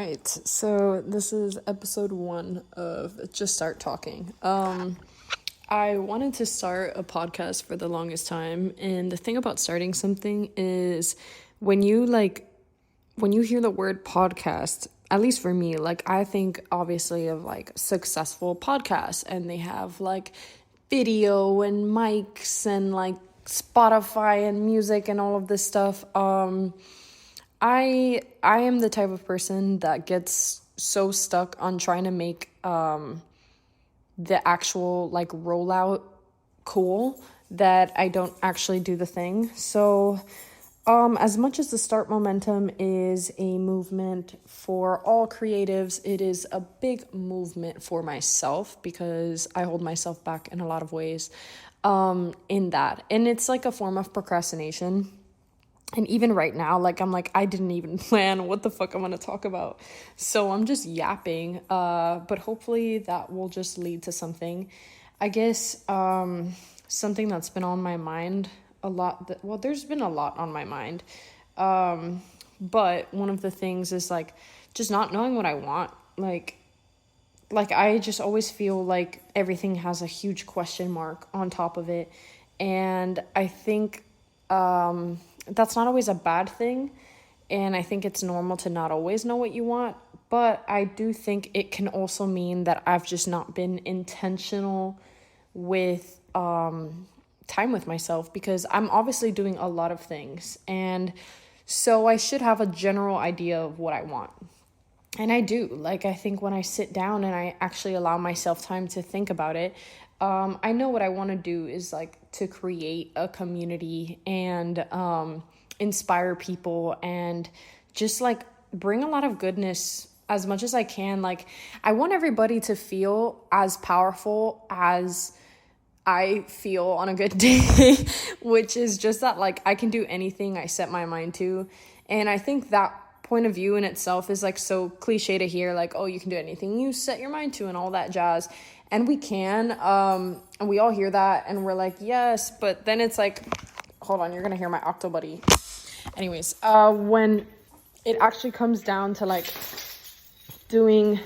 right, so this is episode 1 of Just Start Talking. I wanted to start a podcast for the longest time, and the thing about starting something is when you hear the word podcast, at least for me, I think obviously of successful podcasts, and they have video and mics and Spotify and music and all of this stuff. I am the type of person that gets so stuck on trying to make the actual rollout cool that I don't actually do the thing. So as much as the Start Momentum is a movement for all creatives, it is a big movement for myself because I hold myself back in a lot of ways in that. And it's a form of procrastination. And even right now, I didn't even plan what the fuck I'm going to talk about. So I'm just yapping. But hopefully that will just lead to something. I guess something that's been on my mind a lot. There's been a lot on my mind. But one of the things is just not knowing what I want. I just always feel like everything has a huge question mark on top of it. And I think that's not always a bad thing, and I think it's normal to not always know what you want, but I do think it can also mean that I've just not been intentional with time with myself, because I'm obviously doing a lot of things, and so I should have a general idea of what I want. And I do. I think when I sit down and I actually allow myself time to think about it, I know what I want to do is to create a community and inspire people and just bring a lot of goodness as much as I can. I want everybody to feel as powerful as I feel on a good day, which is just that I can do anything I set my mind to. And I think that point of view in itself is so cliche to hear, oh, you can do anything you set your mind to and all that jazz. And we can, and we all hear that, and we're yes, but then it's hold on, you're gonna hear my octo buddy. Anyways, when it actually comes down to doing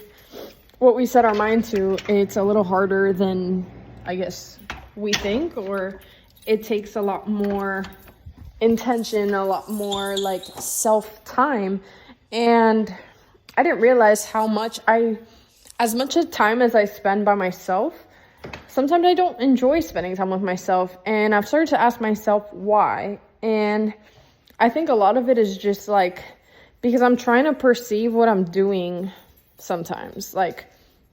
what we set our mind to, it's a little harder than I guess we think, or it takes a lot more intention, a lot more self-time. And I didn't realize how much as much time as I spend by myself, sometimes I don't enjoy spending time with myself. And I've started to ask myself why. And I think a lot of it is just because I'm trying to perceive what I'm doing sometimes.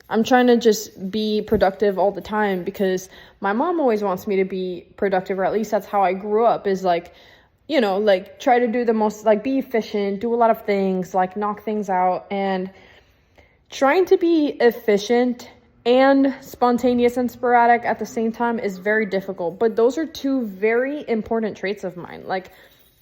I'm trying to just be productive all the time because my mom always wants me to be productive, or at least that's how I grew up, is try to do the most, be efficient, do a lot of things, knock things out. And trying to be efficient and spontaneous and sporadic at the same time is very difficult. But those are two very important traits of mine.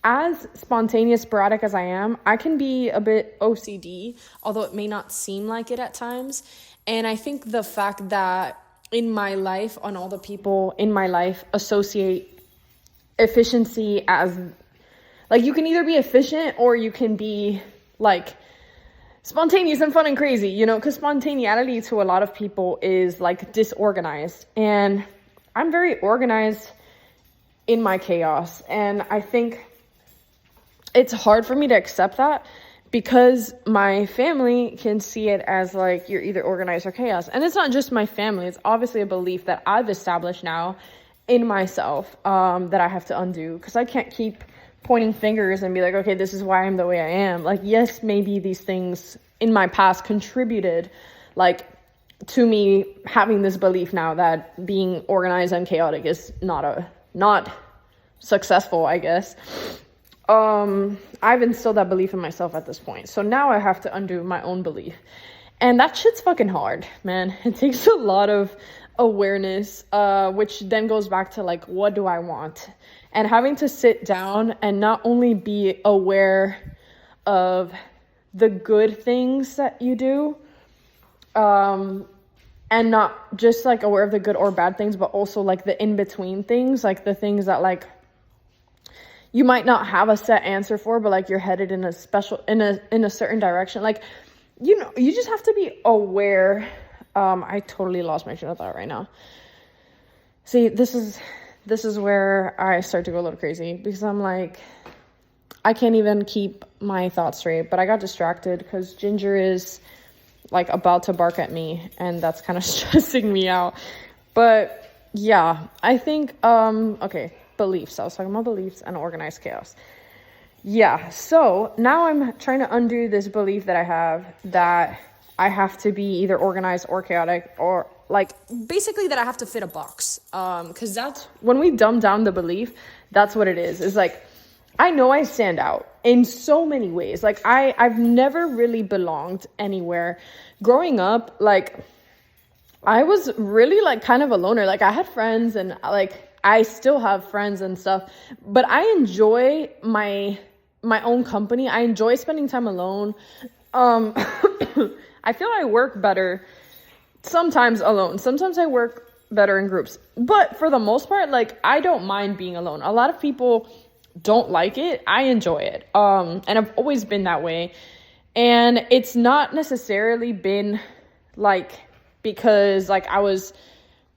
As spontaneous, sporadic as I am, I can be a bit OCD, although it may not seem like it at times. And I think the fact that in my life, and all the people in my life associate efficiency as, you can either be efficient or you can be, spontaneous and fun and crazy, because spontaneity to a lot of people is disorganized. And I'm very organized in my chaos. And I think it's hard for me to accept that because my family can see it as you're either organized or chaos. And it's not just my family. It's obviously a belief that I've established now in myself that I have to undo, because I can't keep pointing fingers and be okay, this is why I'm the way I am. Yes, maybe these things in my past contributed to me having this belief now that being organized and chaotic is not successful, I guess. I've instilled that belief in myself at this point. So now I have to undo my own belief. And that shit's fucking hard, man. It takes a lot of awareness, which then goes back to what do I want? And having to sit down and not only be aware of the good things that you do, and not just aware of the good or bad things, but also the in-between things, the things that you might not have a set answer for, but you're headed in a certain direction. you just have to be aware. I totally lost my train of thought right now. See, this is where I start to go a little crazy, because I'm like, I can't even keep my thoughts straight, but I got distracted because Ginger is like about to bark at me, and that's kind of stressing me out. But yeah, I think, okay, beliefs. I was talking about beliefs and organized chaos. Yeah, so now I'm trying to undo this belief that I have that I have to be either organized or chaotic, or like basically that I have to fit a box. Because that's when we dumb down the belief, that's what it is. It's like, I know I stand out in so many ways. Like I've never really belonged anywhere. Growing up, like I was really like kind of a loner. Like I had friends, and like I still have friends and stuff, but I enjoy my own company. I enjoy spending time alone. I feel I work better sometimes alone. Sometimes I work better in groups. But for the most part, like I don't mind being alone. A lot of people don't like it. I enjoy it. And I've always been that way. And it's not necessarily been like because like I was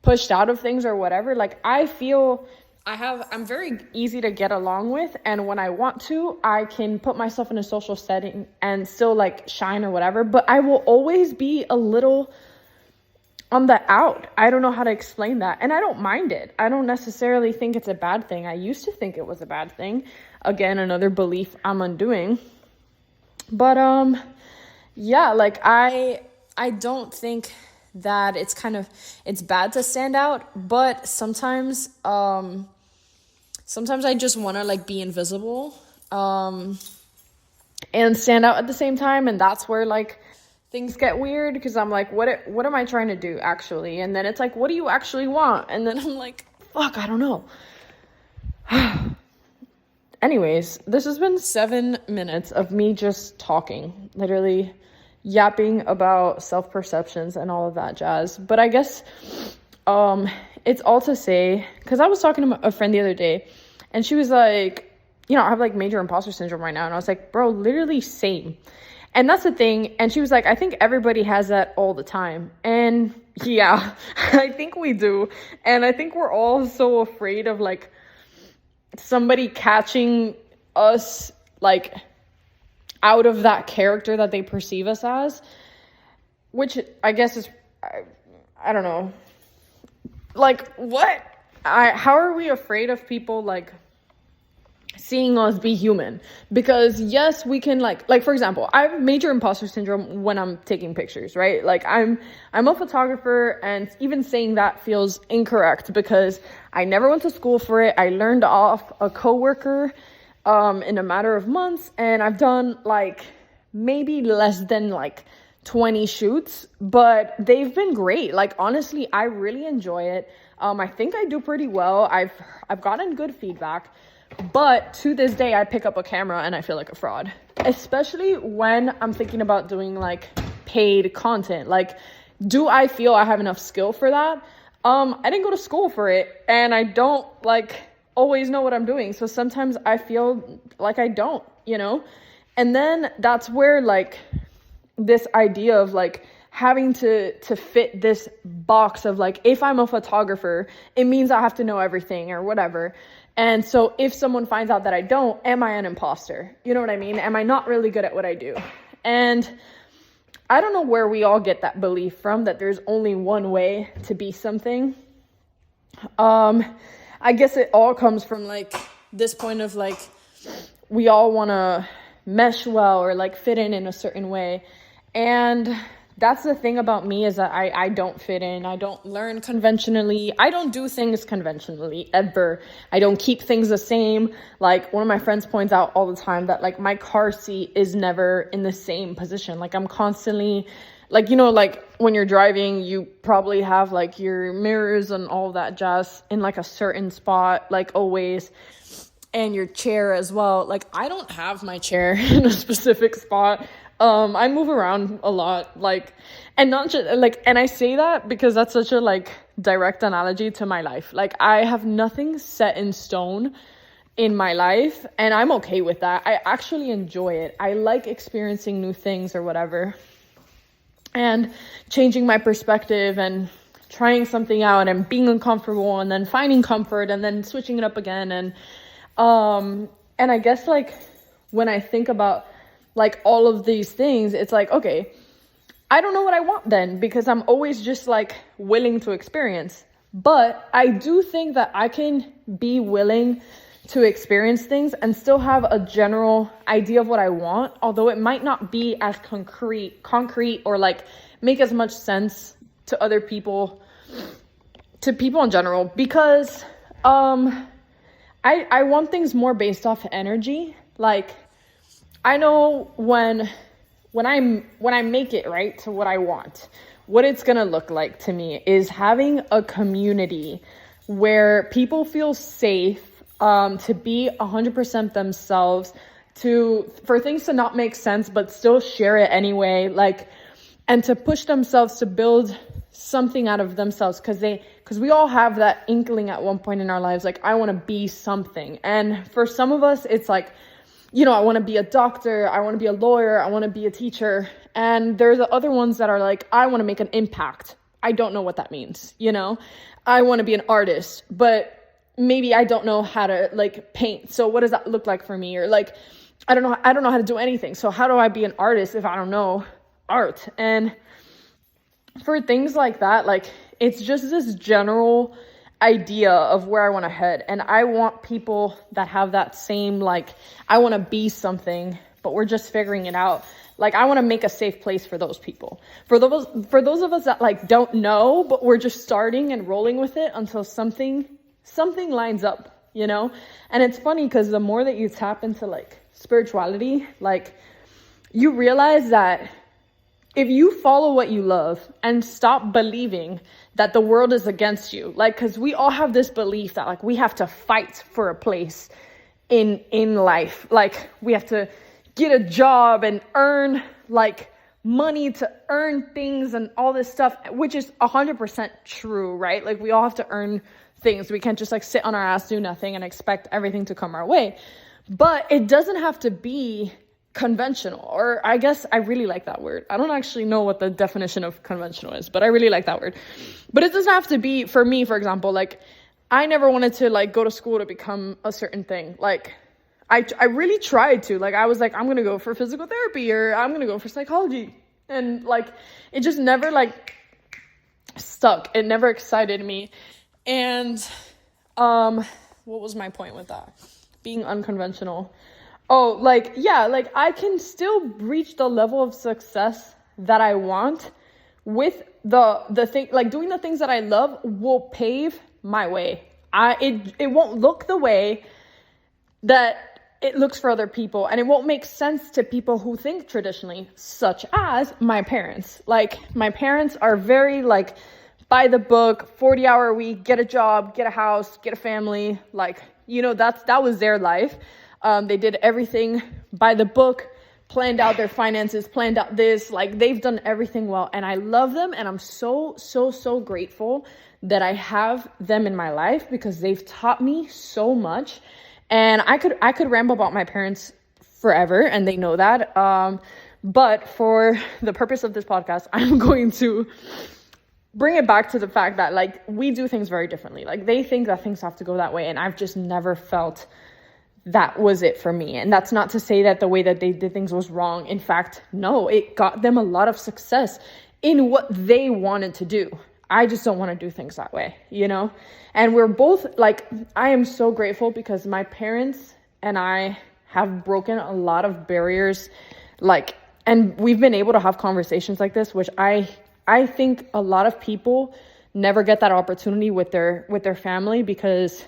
pushed out of things or whatever. Like I feel I'm very easy to get along with, and when I want to, I can put myself in a social setting and still like shine or whatever, but I will always be a little on the out. I don't know how to explain that, and I don't mind it. I don't necessarily think it's a bad thing. I used to think it was a bad thing. Again, another belief I'm undoing. But yeah, like I don't think that it's bad to stand out, but sometimes I just want to like be invisible and stand out at the same time, and that's where like things get weird, because I'm like, what am I trying to do actually? And then it's like, what do you actually want? And then I'm like, fuck, I don't know. Anyways, this has been 7 minutes of me just talking, literally yapping about self-perceptions and all of that jazz. But I guess it's all to say, because I was talking to a friend the other day, and she was like, I have like major imposter syndrome right now. And I was like, bro, literally same. And that's the thing. And she was like, I think everybody has that all the time. And yeah, I think we do. And I think we're all so afraid of like somebody catching us like out of that character that they perceive us as, which I guess is, I don't know. Like, what? How are we afraid of people like seeing us be human? Because yes, we can like for example, I have major imposter syndrome when I'm taking pictures, right? Like I'm a photographer, and even saying that feels incorrect because I never went to school for it. I learned off a coworker in a matter of months, and I've done like maybe less than like 20 shoots, but they've been great. Like honestly, I really enjoy it. I think I do pretty well. I've gotten good feedback, but to this day I pick up a camera and I feel like a fraud, especially when I'm thinking about doing like paid content. Like, do I feel I have enough skill for that? I didn't go to school for it, and I don't like always know what I'm doing. So sometimes I feel like I don't, and then that's where like this idea of like having to fit this box of like, if I'm a photographer, it means I have to know everything or whatever. And so if someone finds out that I don't, am I an imposter? You know what I mean? Am I not really good at what I do? And I don't know where we all get that belief from, that there's only one way to be something. I guess it all comes from like this point of like, we all want to mesh well or like fit in a certain way. And that's the thing about me, is that I don't fit in. I don't learn conventionally. I don't do things conventionally ever. I don't keep things the same. Like one of my friends points out all the time that like my car seat is never in the same position. Like I'm constantly like, like when you're driving, you probably have like your mirrors and all that jazz in like a certain spot, like always. And your chair as well. Like I don't have my chair in a specific spot. I move around a lot, like, and not just like, and I say that because that's such a like direct analogy to my life. Like I have nothing set in stone in my life, and I'm okay with that. I actually enjoy it. I like experiencing new things or whatever. and changing my perspective and trying something out and being uncomfortable and then finding comfort and then switching it up again. And I guess like when I think about like all of these things, it's like, okay, I don't know what I want then, because I'm always just like willing to experience. But I do think that I can be willing to experience things and still have a general idea of what I want, although it might not be as concrete or like make as much sense to other people, to people in general, because I want things more based off energy. Like I know when I make it right to what I want, what it's gonna look like to me is having a community where people feel safe to be 100% themselves, for things to not make sense but still share it anyway, like, and to push themselves to build something out of themselves, because we all have that inkling at one point in our lives, like I want to be something. And for some of us it's like, you know, I want to be a doctor, I want to be a lawyer, I want to be a teacher. And there's the other ones that are like, I want to make an impact. I don't know what that means, you know? I want to be an artist, but maybe I don't know how to like paint. So what does that look like for me? Or like, I don't know how to do anything. So how do I be an artist if I don't know art? And for things like that, like it's just this general idea of where I want to head. And I want people that have that same, like, I want to be something, but we're just figuring it out. Like, I want to make a safe place for those people. For those of us that like don't know, but we're just starting and rolling with it until something lines up, you know? And it's funny because the more that you tap into like spirituality, like you realize that if you follow what you love and stop believing that the world is against you, like, because we all have this belief that like we have to fight for a place in life, like we have to get a job and earn like money to earn things and all this stuff, which is 100% true, right? Like we all have to earn things. We can't just like sit on our ass, do nothing and expect everything to come our way. But it doesn't have to be conventional, or I guess I really like that word. I don't actually know what the definition of conventional is, but I really like that word. But it doesn't have to be, for me, for example, like I never wanted to like go to school to become a certain thing. Like I really tried to, like I was like, I'm going to go for physical therapy or I'm going to go for psychology. And like, it just never like stuck. It never excited me. And what was my point with that? Being unconventional. Oh, like, yeah, like I can still reach the level of success that I want with the thing, like doing the things that I love will pave my way. It won't look the way that it looks for other people, and it won't make sense to people who think traditionally, such as my parents. Like my parents are very like by the book, 40-hour a week, get a job, get a house, get a family. Like, you know, that was their life. They did everything by the book, planned out their finances, planned out this, like they've done everything well. And I love them. And I'm so, so, so grateful that I have them in my life because they've taught me so much. And I could ramble about my parents forever and they know that. But for the purpose of this podcast, I'm going to bring it back to the fact that like we do things very differently. Like they think that things have to go that way. And I've just never felt that was it for me. And that's not to say that the way that they did things was wrong. In fact, no, it got them a lot of success in what they wanted to do. I just don't want to do things that way, you know? And we're both like, I am so grateful because my parents and I have broken a lot of barriers, like, and we've been able to have conversations like this, which I think a lot of people never get that opportunity with their family because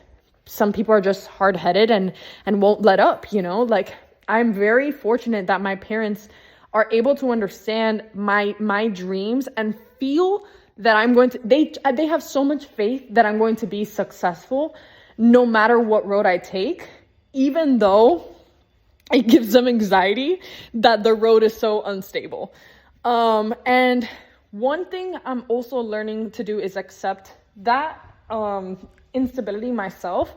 some people are just hard-headed and won't let up, you know? Like, I'm very fortunate that my parents are able to understand my dreams and feel that I'm going to, they have so much faith that I'm going to be successful no matter what road I take, even though it gives them anxiety that the road is so unstable. And one thing I'm also learning to do is accept that instability myself,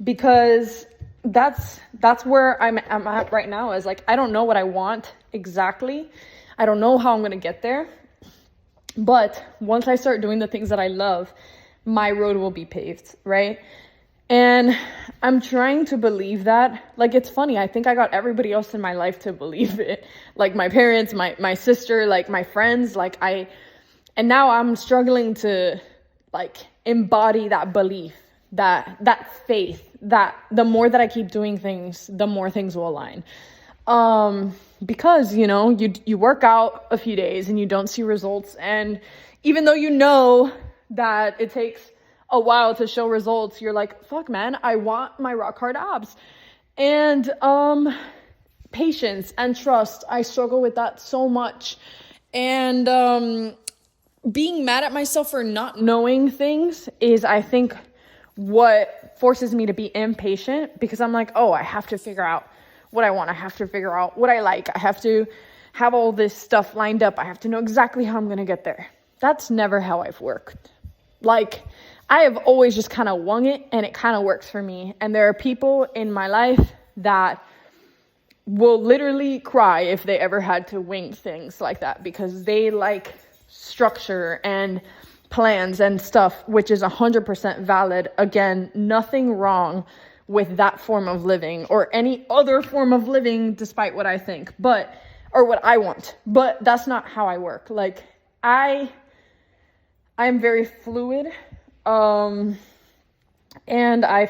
because that's where I'm at right now, is like, I don't know what I want exactly. I don't know how I'm going to get there. But once I start doing the things that I love, my road will be paved, right? And I'm trying to believe that. Like, it's funny. I think I got everybody else in my life to believe it. Like my parents, my sister, like my friends, and now I'm struggling to like embody that belief, that faith, that the more that I keep doing things, the more things will align. Because, you work out a few days and you don't see results. And even though you know that it takes a while to show results, you're like, fuck man, I want my rock hard abs. And patience and trust, I struggle with that so much. And being mad at myself for not knowing things is, I think, what forces me to be impatient, because I'm like, oh, I have to figure out what I want. I have to figure out what I like. I have to have all this stuff lined up. I have to know exactly how I'm going to get there. That's never how I've worked. Like, I have always just kind of wung it, and it kind of works for me. And there are people in my life that will literally cry if they ever had to wing things like that, because they like structure and plans and stuff, which is 100% valid. Again, nothing wrong with that form of living or any other form of living, despite what I think, or what I want. But that's not how I work. Like, I am very fluid. And I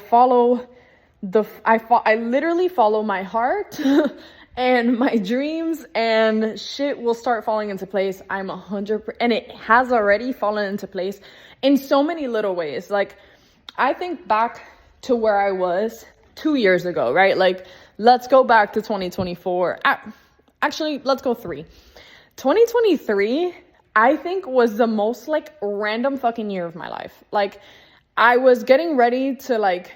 literally follow my heart and my dreams, and shit will start falling into place. I'm 100%, and it has already fallen into place in so many little ways. Like, I think back to where I was 2 years ago, right? Like, let's go back to 2024. Actually, let's go 2023, I think, was the most like random fucking year of my life. Like, I was getting ready to like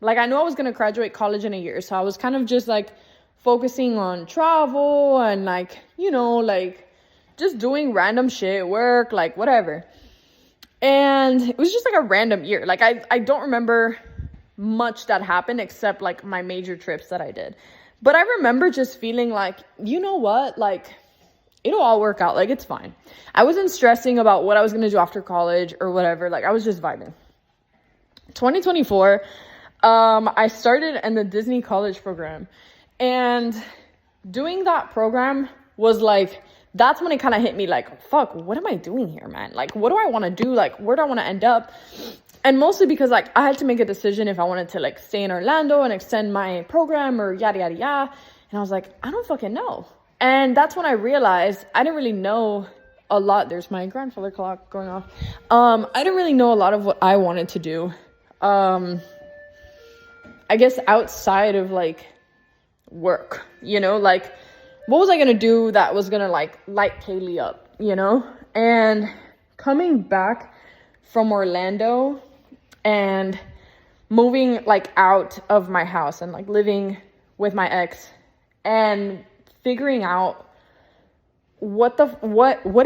I knew I was going to graduate college in a year. So I was kind of just like focusing on travel and like, just doing random shit, work, like whatever. And it was just like a random year. Like, I don't remember much that happened except like my major trips that I did. But I remember just feeling like, you know what? Like, it'll all work out. Like, it's fine. I wasn't stressing about what I was going to do after college or whatever. Like, I was just vibing. 2024, I started in the Disney college program, and doing that program was like, that's when it kind of hit me like, fuck, what am I doing here, man? Like, what do I want to do? Like, where do I want to end up? And mostly because like I had to make a decision if I wanted to like stay in Orlando and extend my program or yada, yada, yada. And I was like, I don't fucking know. And that's when I realized I didn't really know a lot. There's my grandfather clock going off. I didn't really know a lot of what I wanted to do. I guess outside of like work, like what was I going to do that was going to like light Kaylee up, And coming back from Orlando and moving like out of my house and like living with my ex and figuring out what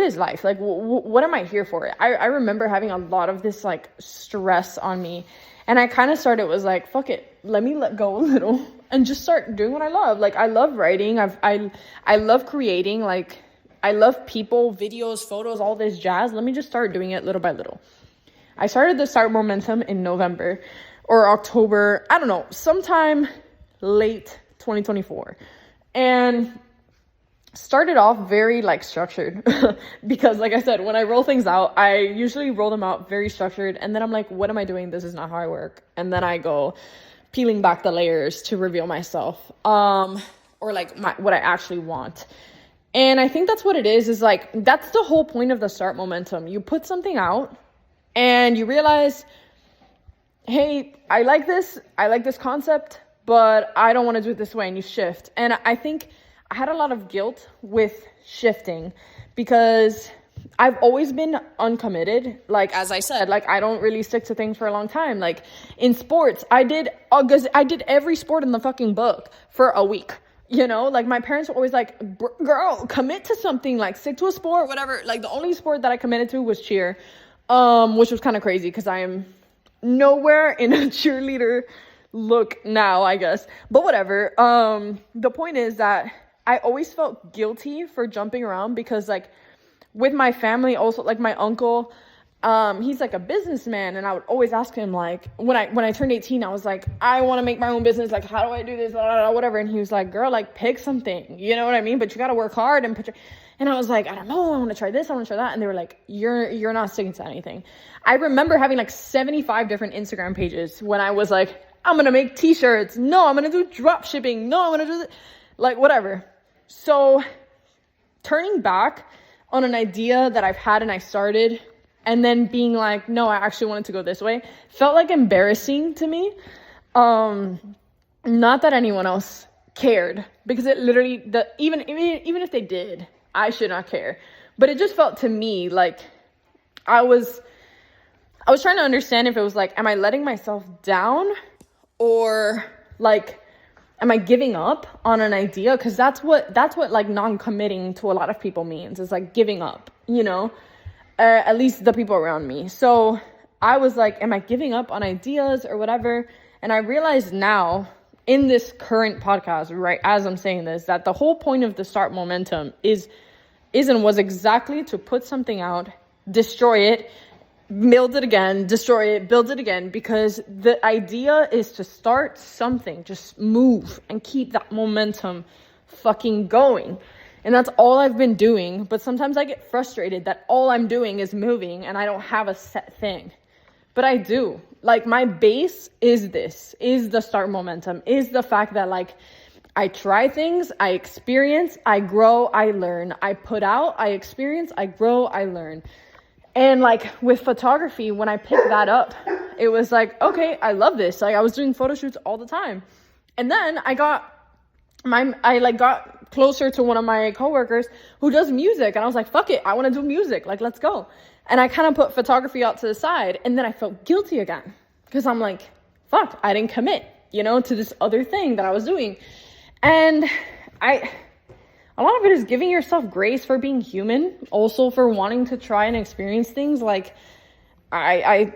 is life? Like, what am I here for? I remember having a lot of this like stress on me, and I kind of was like, fuck it, let me let go a little and just start doing what I love. Like, I love writing. I love creating. Like, I love people, videos, photos, all this jazz. Let me just start doing it little by little. I started the Start Momentum in November or October. I don't know, sometime late 2024. And started off very like structured because like I said, when I roll things out, I usually roll them out very structured, and then I'm like, what am I doing? This is not how I work. And then I go peeling back the layers to reveal myself, or like what I actually want. And I think that's what it is like, that's the whole point of the Start Momentum. You put something out and you realize, hey, I like this concept, but I don't want to do it this way, and you shift. And I think I had a lot of guilt with shifting because I've always been uncommitted. Like, as I said, like, I don't really stick to things for a long time. Like, in sports, I did every sport in the fucking book for a week. Like, my parents were always like, girl, commit to something, like, stick to a sport, whatever. Like, the only sport that I committed to was cheer, which was kind of crazy because I am nowhere in a cheerleader look now, I guess. But whatever. The point is that I always felt guilty for jumping around because, like, with my family also, like my uncle, he's like a businessman, and I would always ask him, like, when I turned 18, I was like, I want to make my own business, like, how do I do this, blah, blah, blah, whatever. And he was like, girl, like, pick something, you know what I mean? But you got to work hard and and I was like, I don't know, I want to try this, I want to try that. And they were like, you're not sticking to anything. I remember having like 75 different Instagram pages when I was like, I'm going to make t-shirts. No, I'm going to do drop shipping. No, I'm going to do like whatever. So turning back on an idea that I've had and I started, and then being like, no, I actually wanted to go this way, felt like embarrassing to me. Not that anyone else cared, because it literally, even if they did, I should not care. But it just felt to me like I was trying to understand if it was like, am I letting myself down, or like, am I giving up on an idea? Because that's what like non-committing to a lot of people means. It's like giving up, you know, at least the people around me. So I was like, am I giving up on ideas or whatever? And I realized now in this current podcast, right, as I'm saying this, that the whole point of the Start Momentum is and was exactly to put something out, destroy it, build it again, destroy it, build it again, because the idea is to start something, just move and keep that momentum fucking going. And that's all I've been doing. But sometimes I get frustrated that all I'm doing is moving and I don't have a set thing. But I do. Like, my base is the Start Momentum, is the fact that, like, I try things, I experience, I grow, I learn. I put out, I experience, I grow, I learn. And like with photography, when I picked that up, it was like, okay, I love this. Like, I was doing photo shoots all the time. And then I got closer to one of my coworkers who does music. And I was like, fuck it, I want to do music. Like, let's go. And I kind of put photography out to the side. And then I felt guilty again, because I'm like, fuck, I didn't commit, you know, to this other thing that I was doing. And a lot of it is giving yourself grace for being human, also for wanting to try and experience things. Like, like,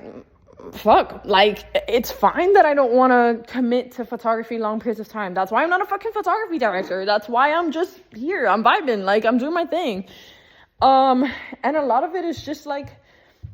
it's fine that I don't want to commit to photography long periods of time. That's why I'm not a fucking photography director. That's why I'm just here. I'm vibing, like, I'm doing my thing. And a lot of it is just like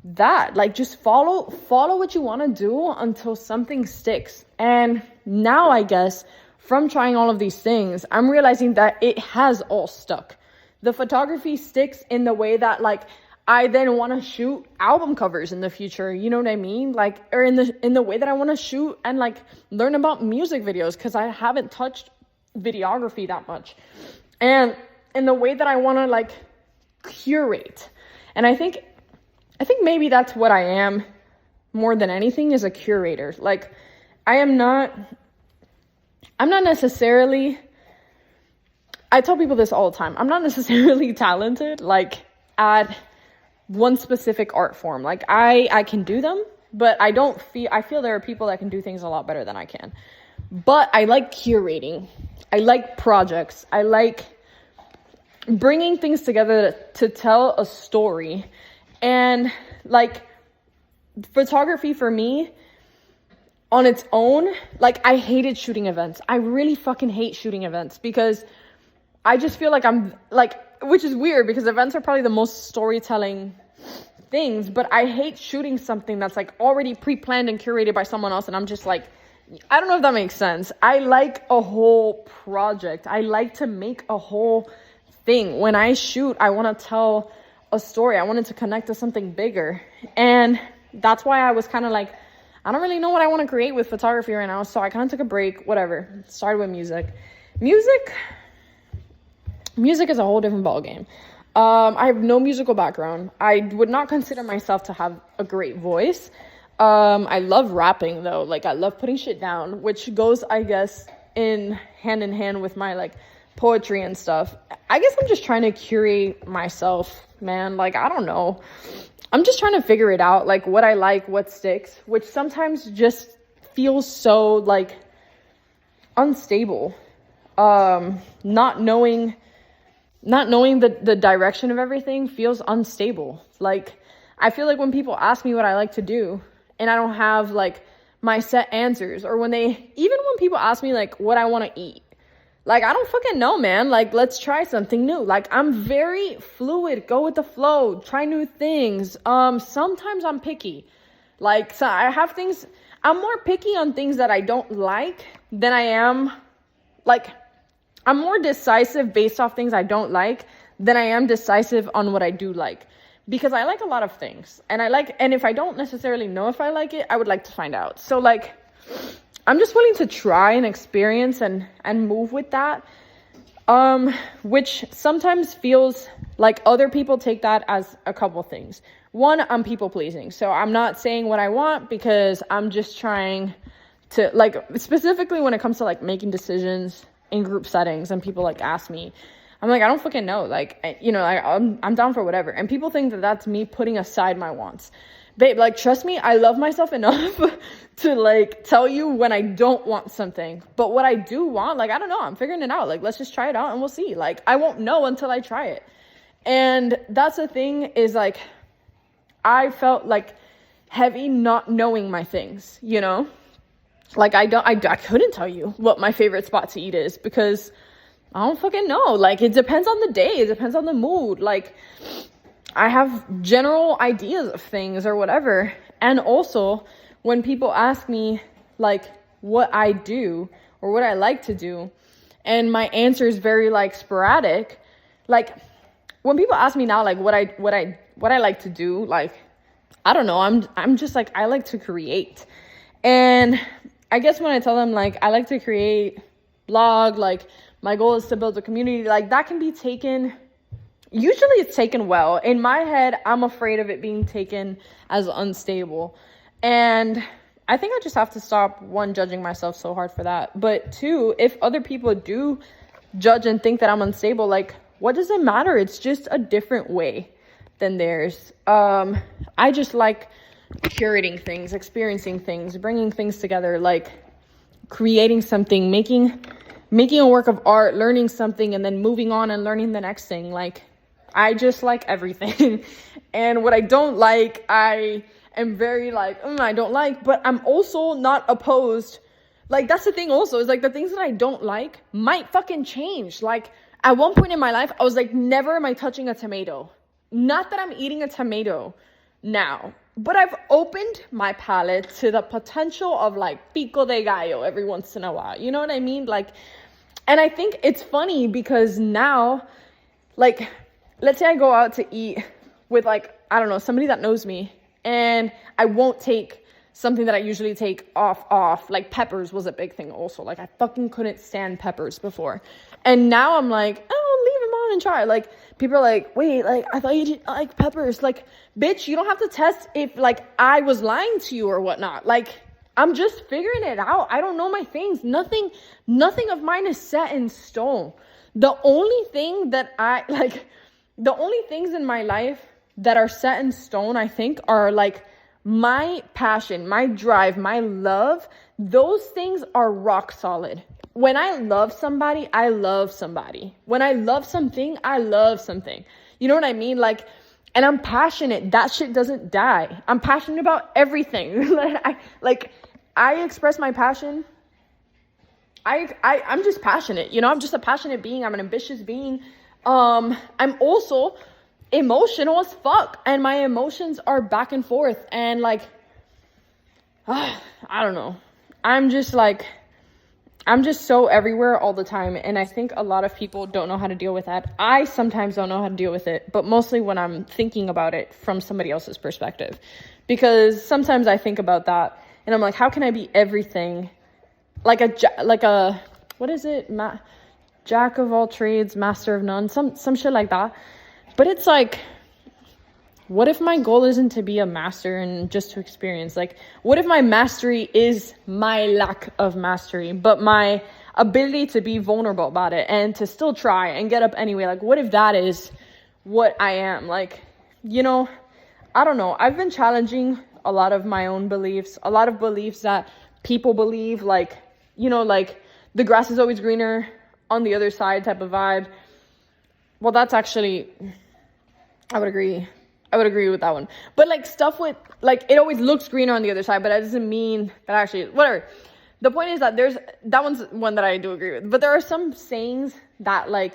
that, like, just follow what you want to do until something sticks. And now, I guess, from trying all of these things, I'm realizing that it has all stuck. The photography sticks in the way that, like, I then want to shoot album covers in the future, you know what I mean? Like, or in the way that I want to shoot and, like, learn about music videos, because I haven't touched videography that much. And in the way that I want to, like, curate. And I think maybe that's what I am more than anything, is a curator. Like, I'm not necessarily, I tell people this all the time, I'm not necessarily talented, like, at one specific art form. Like, I can do them, but I feel there are people that can do things a lot better than I can. But I like curating. I like projects. I like bringing things together to tell a story. And, like, photography for me, on its own, like, I hated shooting events. I really fucking hate shooting events, because I just feel like I'm, like, which is weird, because events are probably the most storytelling things, but I hate shooting something that's, like, already pre-planned and curated by someone else, and I'm just like, I don't know if that makes sense. I like a whole project. I like to make a whole thing. When I shoot, I want to tell a story. I wanted to connect to something bigger, and that's why I was kind of like, I don't really know what I want to create with photography right now. So I kind of took a break, whatever. Started with music. Music is a whole different ballgame. I have no musical background. I would not consider myself to have a great voice. I love rapping though. Like, I love putting shit down, which goes, I guess, in hand with my, like, poetry and stuff. I guess I'm just trying to curate myself, man. Like, I don't know. I'm just trying to figure it out, like, what I like, what sticks, which sometimes just feels so, like, unstable. Not knowing the direction of everything feels unstable. Like, I feel like when people ask me what I like to do, and I don't have, like, my set answers, or even when people ask me, like, what I want to eat, Like, I don't fucking know, man. Like, let's try something new. Like, I'm very fluid, go with the flow, try new things. Sometimes I'm picky. Like, so I have things, I'm more picky on things that I don't like than I am, like, I'm more decisive based off things I don't like than I am decisive on what I do like. Because I like a lot of things. And if I don't necessarily know if I like it, I would like to find out. So, like, I'm just willing to try and experience and move with that. Which sometimes feels like other people take that as a couple things. One, I'm people pleasing. So I'm not saying what I want because I'm just trying to, like, specifically when it comes to like making decisions in group settings and people like ask me, I'm like, I don't fucking know. Like, you know, I'm down for whatever. And people think that that's me putting aside my wants. Babe, like, trust me, I love myself enough to, like, tell you when I don't want something. But what I do want, like, I don't know, I'm figuring it out. Like, let's just try it out and we'll see. Like, I won't know until I try it. And that's the thing is, like, I felt, like, heavy not knowing my things, you know? Like, I couldn't tell you what my favorite spot to eat is because I don't fucking know. Like, it depends on the day. It depends on the mood. Like, I have general ideas of things or whatever. And also, when people ask me, like, what I do or what I like to do, and my answer is very, like, sporadic. Like, when people ask me now, like, what I like to do, like, I don't know. I'm just, like, I like to create. And I guess when I tell them, like, I like to create, blog, like, my goal is to build a community, like, that can be taken... Usually it's taken well. In my head, I'm afraid of it being taken as unstable. And I think I just have to stop, one, judging myself so hard for that. But two, if other people do judge and think that I'm unstable, like, what does it matter? It's just a different way than theirs. I just like curating things, experiencing things, bringing things together, like creating something, making a work of art, learning something, and then moving on and learning the next thing. Like, I just like everything. And what I don't like, I am very like, I don't like, but I'm also not opposed. Like, that's the thing also, is like the things that I don't like might fucking change. Like, at one point in my life, I was like, never am I touching a tomato. Not that I'm eating a tomato now, but I've opened my palate to the potential of like pico de gallo every once in a while. You know what I mean? Like, and I think it's funny because now, like, let's say I go out to eat with, like, I don't know, somebody that knows me, and I won't take something that I usually take off. Like, peppers was a big thing also. Like, I fucking couldn't stand peppers before. And now I'm like, oh, leave them on and try. Like, people are like, wait, like, I thought you didn't like peppers. Like, bitch, you don't have to test if, like, I was lying to you or whatnot. Like, I'm just figuring it out. I don't know my things. Nothing of mine is set in stone. The only thing that the only things in my life that are set in stone, I think, are like my passion, my drive, my love. Those things are rock solid. When I love somebody, I love somebody. When I love something, I love something. You know what I mean? Like, and I'm passionate. That shit doesn't die. I'm passionate about everything. I express my passion. I'm just passionate. You know, I'm just a passionate being. I'm an ambitious being. I'm also emotional as fuck, and my emotions are back and forth, and like, I don't know. I'm just so everywhere all the time, and I think a lot of people don't know how to deal with that. I sometimes don't know how to deal with it, but mostly when I'm thinking about it from somebody else's perspective, because sometimes I think about that, and I'm like, how can I be everything? Like a what is it? Jack of all trades, master of none, some shit like that. But it's like, what if my goal isn't to be a master and just to experience? Like, what if my mastery is my lack of mastery, but my ability to be vulnerable about it and to still try and get up anyway? Like, what if that is what I am? Like, you know, I don't know. I've been challenging a lot of my own beliefs, a lot of beliefs that people believe, like, you know, like the grass is always greener on the other side type of vibe. Well, that's actually, I would agree with that one. But like stuff with, like, it always looks greener on the other side, but that doesn't mean that actually, whatever. the point is that that one's one that I do agree with. But there are some sayings that, like,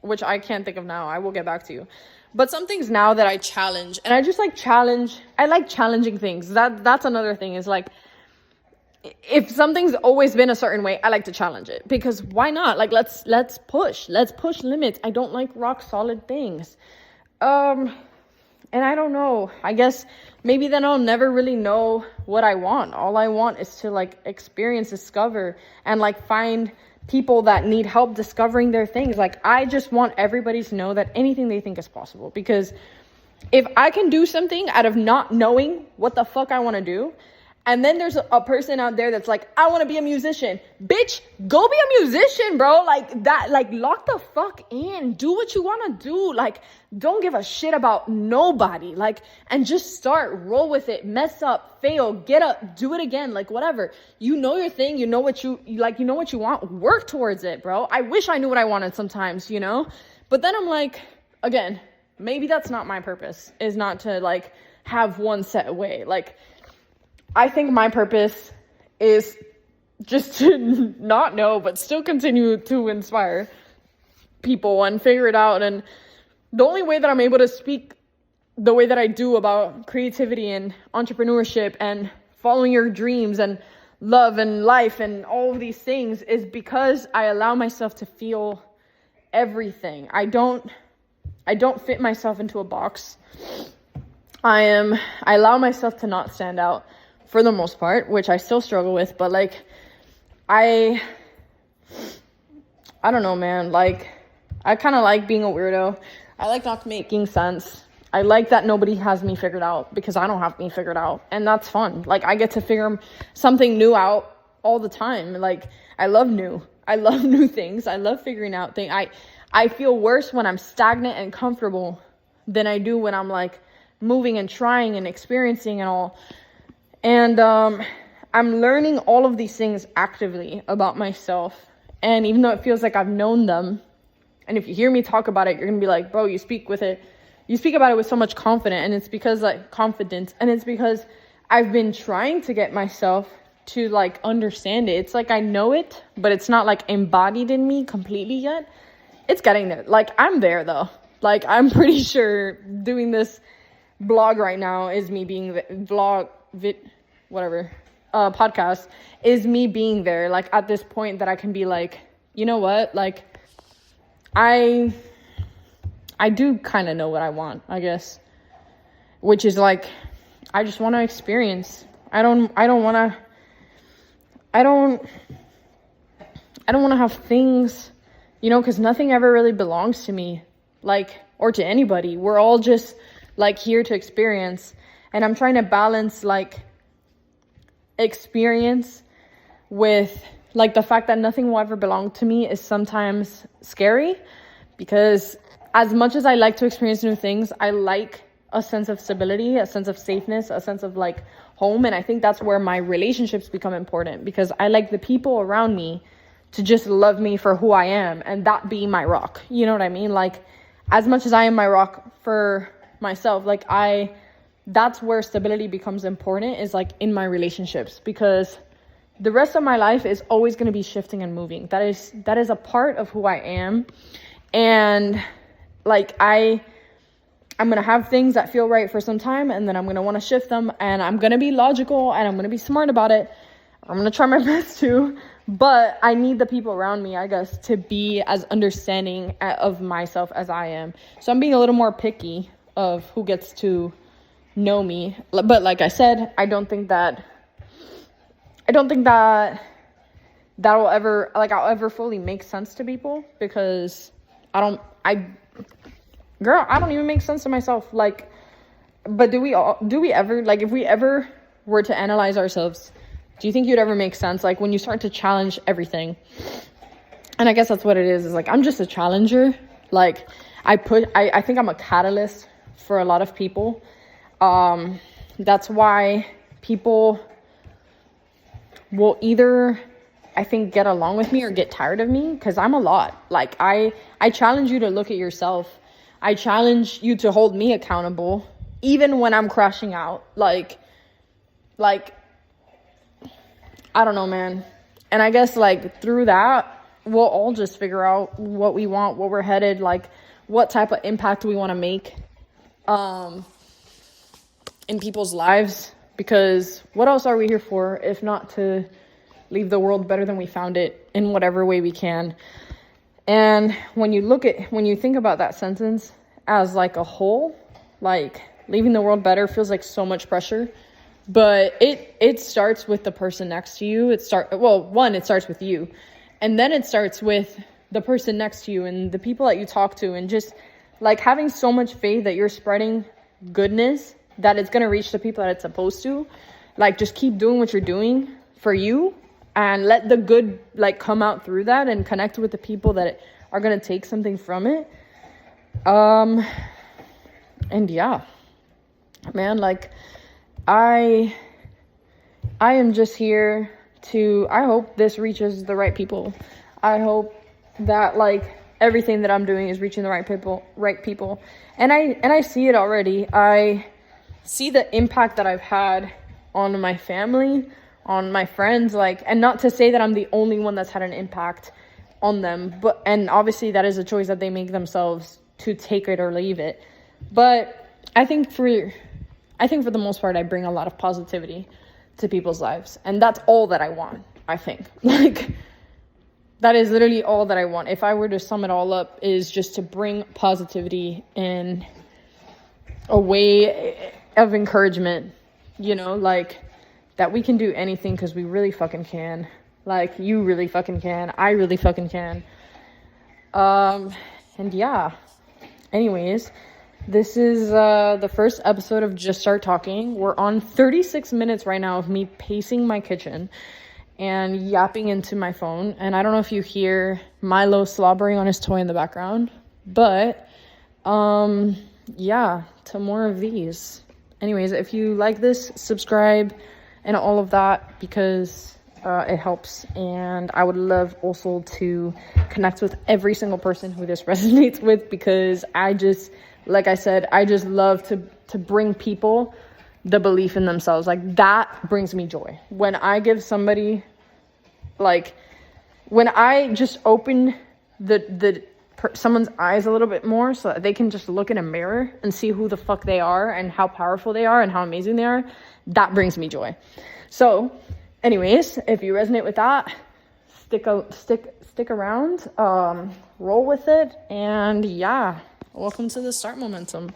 which I can't think of now. I will get back to you. But some things now that I challenge, and I just like challenge. I like challenging things. That's another thing, is like, if something's always been a certain way, I like to challenge it, because why not? Like, let's push limits. I don't like rock solid things. And I don't know, I guess maybe then I'll never really know what I want. All I want is to, like, experience, discover, and, like, find people that need help discovering their things. Like, I just want everybody to know that anything they think is possible, because if I can do something out of not knowing what the fuck I want to do, and then there's a person out there that's like, I want to be a musician. Bitch, go be a musician, bro. Like, that, like, lock the fuck in. Do what you want to do. Like, don't give a shit about nobody. Like, and just start, roll with it, mess up, fail, get up, do it again. Like, whatever. You know your thing. You know what you know what you want. Work towards it, bro. I wish I knew what I wanted sometimes, you know? But then I'm like, again, maybe that's not my purpose, is not to, like, have one set way. Like, I think my purpose is just to not know, but still continue to inspire people and figure it out. And the only way that I'm able to speak the way that I do about creativity and entrepreneurship and following your dreams and love and life and all of these things is because I allow myself to feel everything. I don't fit myself into a box. I allow myself to not stand out, for the most part, which I still struggle with, but, like, I don't know, man. Like, I kind of like being a weirdo. I like not making sense. I like that nobody has me figured out, because I don't have me figured out, and that's fun. Like, I get to figure something new out all the time. Like, I love new things. I love figuring out things. I feel worse when I'm stagnant and comfortable than I do when I'm, like, moving and trying and experiencing and all. And I'm learning all of these things actively about myself. And even though it feels like I've known them, and if you hear me talk about it, you're going to be like, bro, you speak about it with so much confidence. And it's because, like, confidence. And it's because I've been trying to get myself to, like, understand it. It's like I know it, but it's not, like, embodied in me completely yet. It's getting there. Like, I'm there, though. Like, I'm pretty sure doing this blog right now is me being podcast is me being there, like, at this point that I can be like, you know what, like, I do kind of know what I want, I guess, which is, like, I just want to experience. I don't want to have things, you know, because nothing ever really belongs to me, like, or to anybody. We're all just, like, here to experience. And I'm trying to balance, like, experience with, like, the fact that nothing will ever belong to me is sometimes scary, because as much as I like to experience new things, I like a sense of stability, a sense of safeness, a sense of, like, home. And I think that's where my relationships become important, because I like the people around me to just love me for who I am, and that be my rock. You know what I mean? Like, as much as I am my rock for myself, like, that's where stability becomes important, is, like, in my relationships, because the rest of my life is always going to be shifting and moving. That is a part of who I am. And, like, I'm going to have things that feel right for some time, and then I'm going to want to shift them, and I'm going to be logical, and I'm going to be smart about it. I'm going to try my best to, but I need the people around me, I guess, to be as understanding of myself as I am. So I'm being a little more picky of who gets to know me. But like I said, I don't think that that'll ever, like, I'll ever fully make sense to people, because I don't even make sense to myself. Like, but do we ever, like, if we ever were to analyze ourselves, do you think you'd ever make sense? Like, when you start to challenge everything. And I guess that's what it is like, I'm just a challenger. Like, I think I'm a catalyst for a lot of people. That's why people will either, I think, get along with me or get tired of me, because I'm a lot. Like, I challenge you to look at yourself. I challenge you to hold me accountable, even when I'm crashing out. Like I don't know, man. And I guess like through that, we'll all just figure out what we want, what we're headed, like what type of impact we want to make in people's lives. Because what else are we here for if not to leave the world better than we found it in whatever way we can? And when you think about that sentence as like a whole, like leaving the world better feels like so much pressure. But it starts with the person next to you. It starts with you. And then it starts with the person next to you and the people that you talk to, and just like having so much faith that you're spreading goodness, that it's going to reach the people that it's supposed to. Like, just keep doing what you're doing for you and let the good like come out through that, and connect with the people that are going to take something from it. And yeah, man, like I am just here to, I hope this reaches the right people. I hope that like everything that I'm doing is reaching the right people. And I see it already. I see the impact that I've had on my family, on my friends, like, and not to say that I'm the only one that's had an impact on them, but, and obviously that is a choice that they make themselves to take it or leave it. But I think for the most part, I bring a lot of positivity to people's lives. And that's all that I want, I think. Like, that is literally all that I want. If I were to sum it all up, is just to bring positivity in a way of encouragement, you know, like that we can do anything because we really fucking can. Like, you really fucking can. I really fucking can. And yeah. Anyways, this is the first episode of Just Start Talking. We're on 36 minutes right now of me pacing my kitchen and yapping into my phone. And I don't know if you hear Milo slobbering on his toy in the background, but yeah, to more of these. Anyways, if you like this, subscribe and all of that, because it helps. And I would love also to connect with every single person who this resonates with, because I just, like I said, I just love to bring people the belief in themselves. Like, that brings me joy. When I give somebody, like, when I just open someone's eyes a little bit more so that they can just look in a mirror and see who the fuck they are and how powerful they are and how amazing they are, that brings me joy. So anyways, if you resonate with that, stick around, roll with it, and yeah, welcome to the Start Momentum.